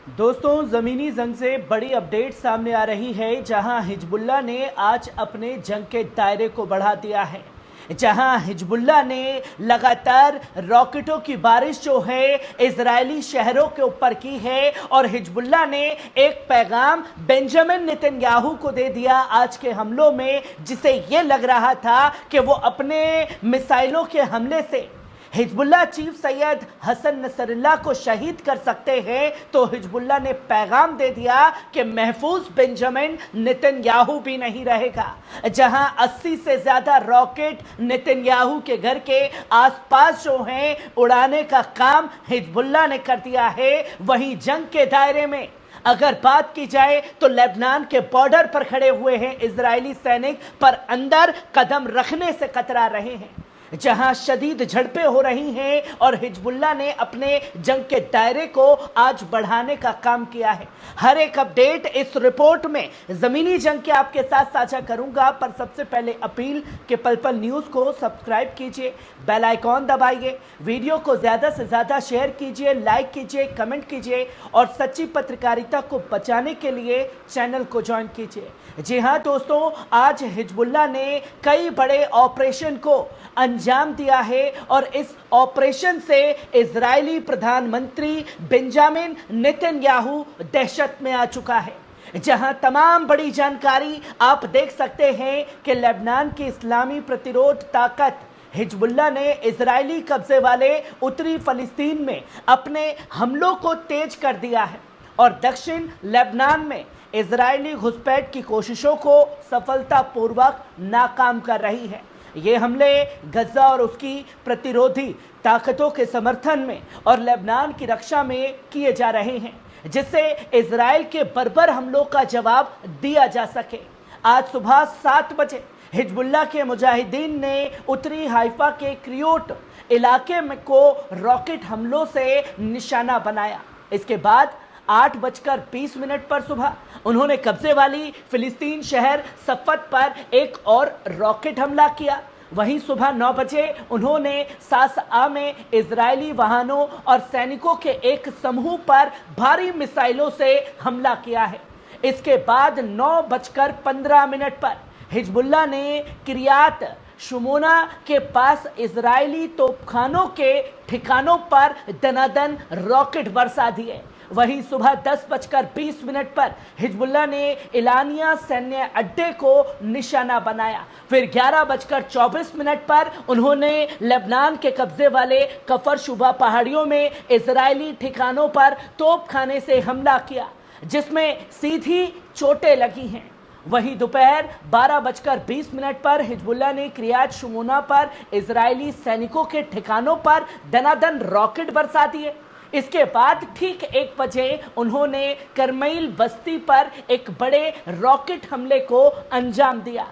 दोस्तों, ज़मीनी जंग से बड़ी अपडेट सामने आ रही है, जहां हिजबुल्लाह ने आज अपने जंग के दायरे को बढ़ा दिया है। जहां हिजबुल्लाह ने लगातार रॉकेटों की बारिश जो है इजरायली शहरों के ऊपर की है, और हिजबुल्लाह ने एक पैगाम बेंजामिन नेतन्याहू को दे दिया आज के हमलों में, जिसे ये लग रहा था कि वो अपने मिसाइलों के हमले से Hezbollah chief Sayyed Hassan Nasrallah को शहीद कर सकते हैं। तो हिजबुल्लाह ने पैगाम दे दिया कि महफूज बेंजामिन नेतन्याहू भी नहीं रहेगा। जहां 80 से ज्यादा रॉकेट नेतन्याहू के घर के आसपास जो हैं उड़ाने का काम हिजबुल्लाह ने कर दिया है। वहीं जंग के दायरे में अगर बात की जाए तो लेबनान के बॉर्डर पर खड़े हुए हैं इजरायली सैनिक, पर अंदर कदम रखने से कतरा रहे हैं। जहां शदीद झड़पें हो रही हैं और हिजबुल्लाह ने अपने जंग के दायरे को आज बढ़ाने का काम किया है। हर एक अपडेट इस रिपोर्ट में जमीनी जंग के आपके साथ साझा करूंगा, पर सबसे पहले अपील कि पल पल न्यूज़ को सब्सक्राइब कीजिए, बेल आइकॉन दबाइए, वीडियो को ज़्यादा से ज़्यादा शेयर कीजिए, लाइक कीजिए, कमेंट कीजिए और सच्ची पत्रकारिता को बचाने के लिए चैनल को ज्वाइन कीजिए। जी हाँ दोस्तों, आज हिजबुल्लाह ने कई बड़े ऑपरेशन को अंजाम दिया है और इस ऑपरेशन से इजरायली प्रधानमंत्री बेंजामिन नेतन्याहू दहशत में आ चुका है। जहां तमाम बड़ी जानकारी आप देख सकते हैं कि लेबनान की इस्लामी प्रतिरोध ताकत हिजबुल्लाह ने इजरायली कब्जे वाले उत्तरी फलस्तीन में अपने हमलों को तेज कर दिया है और दक्षिण लेबनान में इजरायली घुसपैठ की कोशिशों को सफलतापूर्वक नाकाम कर रही है। ये हमले गजा और उसकी प्रतिरोधी ताकतों के समर्थन में और लेबनान की रक्षा में किए जा रहे हैं, जिससे इजराइल के बर्बर हमलों का जवाब दिया जा सके। आज सुबह 7 बजे हिजबुल्लाह के मुजाहिदीन ने उत्तरी हाइफा के क्रियोट इलाके में को रॉकेट हमलों से निशाना बनाया। इसके बाद 8:20 पर सुबह उन्होंने कब्जे वाली फिलिस्तीन शहर सफत पर एक और रॉकेट हमला किया। वहीं सुबह 9 बजे उन्होंने सासआ में इजरायली वाहनों और सैनिकों के एक समूह पर भारी मिसाइलों से हमला किया है। इसके बाद 9:15 पर हिजबुल्लाह ने किरियात शुमोना के पास इजरायली तोपखानों के ठिकानों पर दनादन रॉकेट बरसा दिए। वहीं सुबह 10:20 पर हिजबुल्लाह ने इलानिया सैन्य अड्डे को निशाना बनाया। फिर 11:24 पर उन्होंने लेबनान के कब्जे वाले कफर शुबा पहाड़ियों में इजरायली ठिकानों पर तोपखाने से हमला किया, जिसमें सीधी चोटें लगी हैं। वहीं दोपहर 12:20 पर हिजबुल्लाह ने किरियात शुमोना पर इजरायली सैनिकों के ठिकानों पर दनादन रॉकेट बरसा दिए। इसके बाद ठीक 1 बजे उन्होंने करमैल बस्ती पर एक बड़े रॉकेट हमले को अंजाम दिया।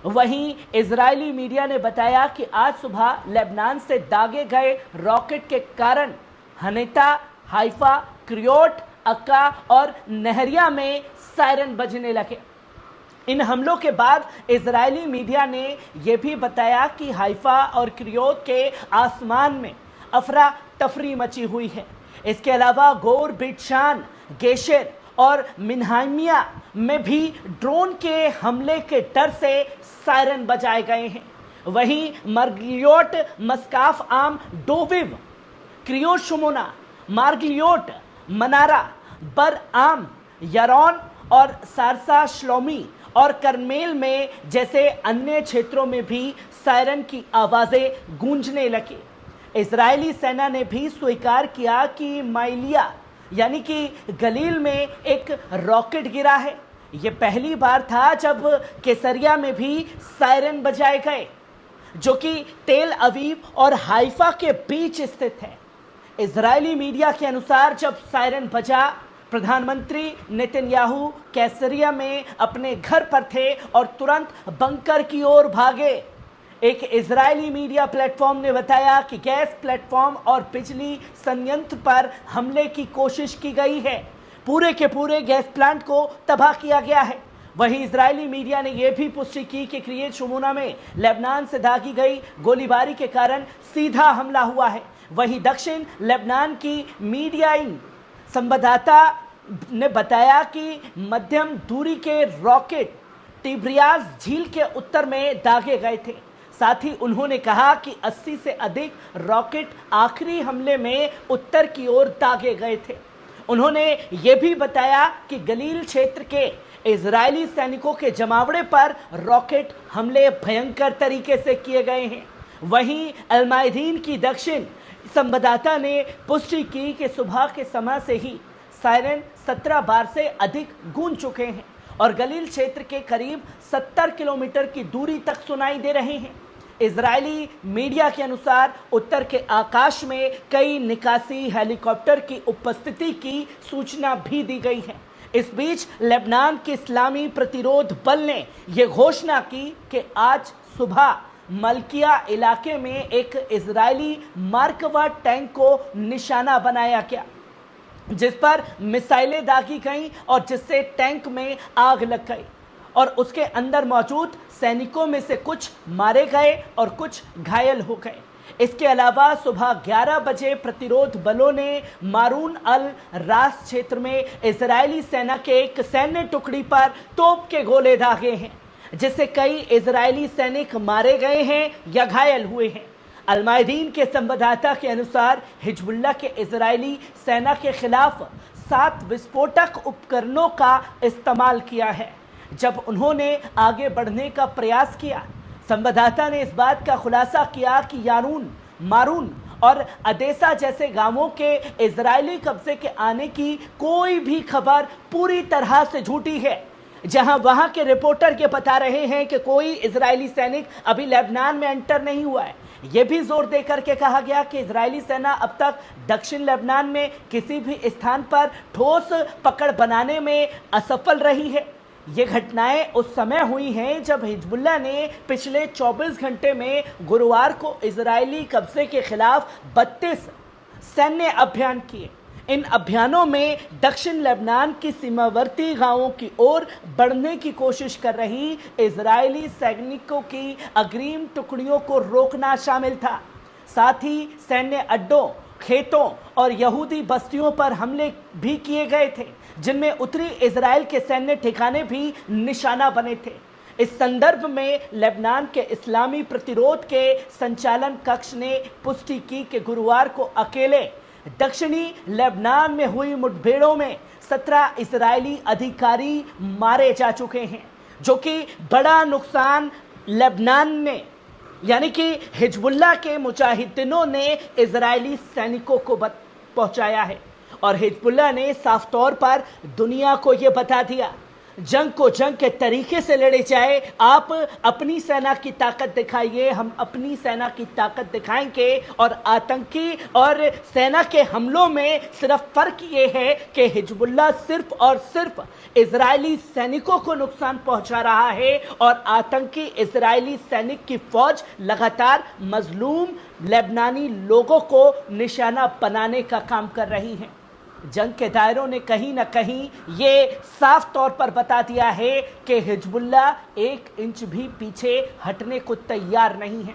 वहीं इजरायली मीडिया ने बताया कि आज सुबह लेबनान से दागे गए रॉकेट के कारण हनेता, हाइफा, क्रियोट, अक्का और नहरिया में सायरन बजने लगे। इन हमलों के बाद इजरायली मीडिया ने यह भी बताया कि हाइफा और क्रियोट के आसमान में अफरा तफरी मची हुई है। इसके अलावा गोर, बिटशान, गेशर और मिनहाइमिया में भी ड्रोन के हमले के डर से सायरन बजाए गए हैं। वहीं मर्गियोट, मस्काफ आम, डोविव, क्रियोट शुमोना, मार्गियोट, मनारा, बर आम, यारौन और सारसा, श्लोमी और करमेल में जैसे अन्य क्षेत्रों में भी सायरन की आवाज़ें गूंजने लगी। इजरायली सेना ने भी स्वीकार किया कि माइलिया यानी कि गलील में एक रॉकेट गिरा है। ये पहली बार था जब केसरिया में भी सायरन बजाए गए, जो कि तेल अवीव और हाइफा के बीच स्थित है। इजरायली मीडिया के अनुसार जब सायरन बजा, प्रधानमंत्री नेतन्याहू कैसरिया में अपने घर पर थे और तुरंत बंकर की ओर भागे। एक इजरायली मीडिया प्लेटफॉर्म ने बताया कि गैस प्लेटफॉर्म और बिजली संयंत्र पर हमले की कोशिश की गई है। पूरे के पूरे गैस प्लांट को तबाह किया गया है। वहीं इजरायली मीडिया ने यह भी पुष्टि की कि किरियत शुमोना में लेबनान से दागी गई गोलीबारी के कारण सीधा हमला हुआ है। वहीं दक्षिण लेबनान की मीडिया संवाददाता ने बताया कि मध्यम दूरी के रॉकेट तिब्रियाज झील के उत्तर में दागे गए थे। साथ ही उन्होंने कहा कि 80 से अधिक रॉकेट आखिरी हमले में उत्तर की ओर दागे गए थे। उन्होंने ये भी बताया कि गलील क्षेत्र के इजरायली सैनिकों के जमावड़े पर रॉकेट हमले भयंकर तरीके से किए गए हैं। वहीं अल-मायदीन की दक्षिण संवाददाता ने पुष्टि की कि सुबह के समय से ही सायरन 17 बार से अधिक गूंज चुके हैं और गलील क्षेत्र के करीब 70 किलोमीटर की दूरी तक सुनाई दे रहे हैं। इजरायली मीडिया के अनुसार उत्तर के आकाश में कई निकासी हेलीकॉप्टर की उपस्थिति की सूचना भी दी गई है। इस बीच लेबनान के इस्लामी प्रतिरोध बल ने यह घोषणा की कि आज सुबह मलकिया इलाके में एक इजरायली मार्कवा टैंक को निशाना बनाया गया, जिस पर मिसाइलें दागी गईं और जिससे टैंक में आग लग गई और उसके अंदर मौजूद सैनिकों में से कुछ मारे गए और कुछ घायल हो गए। इसके अलावा सुबह 11 बजे प्रतिरोध बलों ने मारून अल रास क्षेत्र में इजरायली सेना के एक सैन्य टुकड़ी पर तोप के गोले दागे हैं, जिससे कई इजरायली सैनिक मारे गए हैं या घायल हुए हैं। अल-मायदीन के संवाददाता के अनुसार हिजबुल्लाह के इजरायली सेना के खिलाफ 7 विस्फोटक उपकरणों का इस्तेमाल किया है जब उन्होंने आगे बढ़ने का प्रयास किया। संवाददाता ने इस बात का खुलासा किया कि यारून, मारून और अदेसा जैसे गांवों के इजरायली कब्जे के आने की कोई भी खबर पूरी तरह से झूठी है। जहां वहां के रिपोर्टर ये बता रहे हैं कि कोई इजरायली सैनिक अभी लेबनान में एंटर नहीं हुआ है। यह भी जोर देकर के कहा गया कि इजरायली सेना अब तक दक्षिण लेबनान में किसी भी स्थान पर ठोस पकड़ बनाने में असफल रही है। ये घटनाएं उस समय हुई हैं जब हिजबुल्लाह ने पिछले 24 घंटे में गुरुवार को इजरायली कब्जे के खिलाफ 32 सैन्य अभियान किए। इन अभियानों में दक्षिण लेबनान की सीमावर्ती गांवों की ओर बढ़ने की कोशिश कर रही इजरायली सैनिकों की अग्रिम टुकड़ियों को रोकना शामिल था। साथ ही सैन्य अड्डों, खेतों और यहूदी बस्तियों पर हमले भी किए गए थे, जिनमें उत्तरी इजराइल के सैन्य ठिकाने भी निशाना बने थे। इस संदर्भ में लेबनान के इस्लामी प्रतिरोध के संचालन कक्ष ने पुष्टि की कि गुरुवार को अकेले दक्षिणी लेबनान में हुई मुठभेड़ों में 17 इजरायली अधिकारी मारे जा चुके हैं, जो कि बड़ा नुकसान लेबनान ने यानी कि हिजबुल्लाह के मुजाहिदीनों ने इजरायली सैनिकों को पहुंचाया है। और हिजबुल्लाह ने साफ तौर पर दुनिया को यह बता दिया, जंग को जंग के तरीके से लड़े जाए, आप अपनी सेना की ताकत दिखाइए, हम अपनी सेना की ताकत दिखाएंगे। और आतंकी और सेना के हमलों में सिर्फ फर्क ये है कि हिजबुल्लाह सिर्फ और सिर्फ इजरायली सैनिकों को नुकसान पहुंचा रहा है और आतंकी इजरायली सैनिक की फौज लगातार मजलूम लेबनानी लोगों को निशाना बनाने का काम कर रही है। जंग के दायरों ने कहीं ना कहीं ये साफ तौर पर बता दिया है कि हिजबुल्लाह 1 इंच भी पीछे हटने को तैयार नहीं है।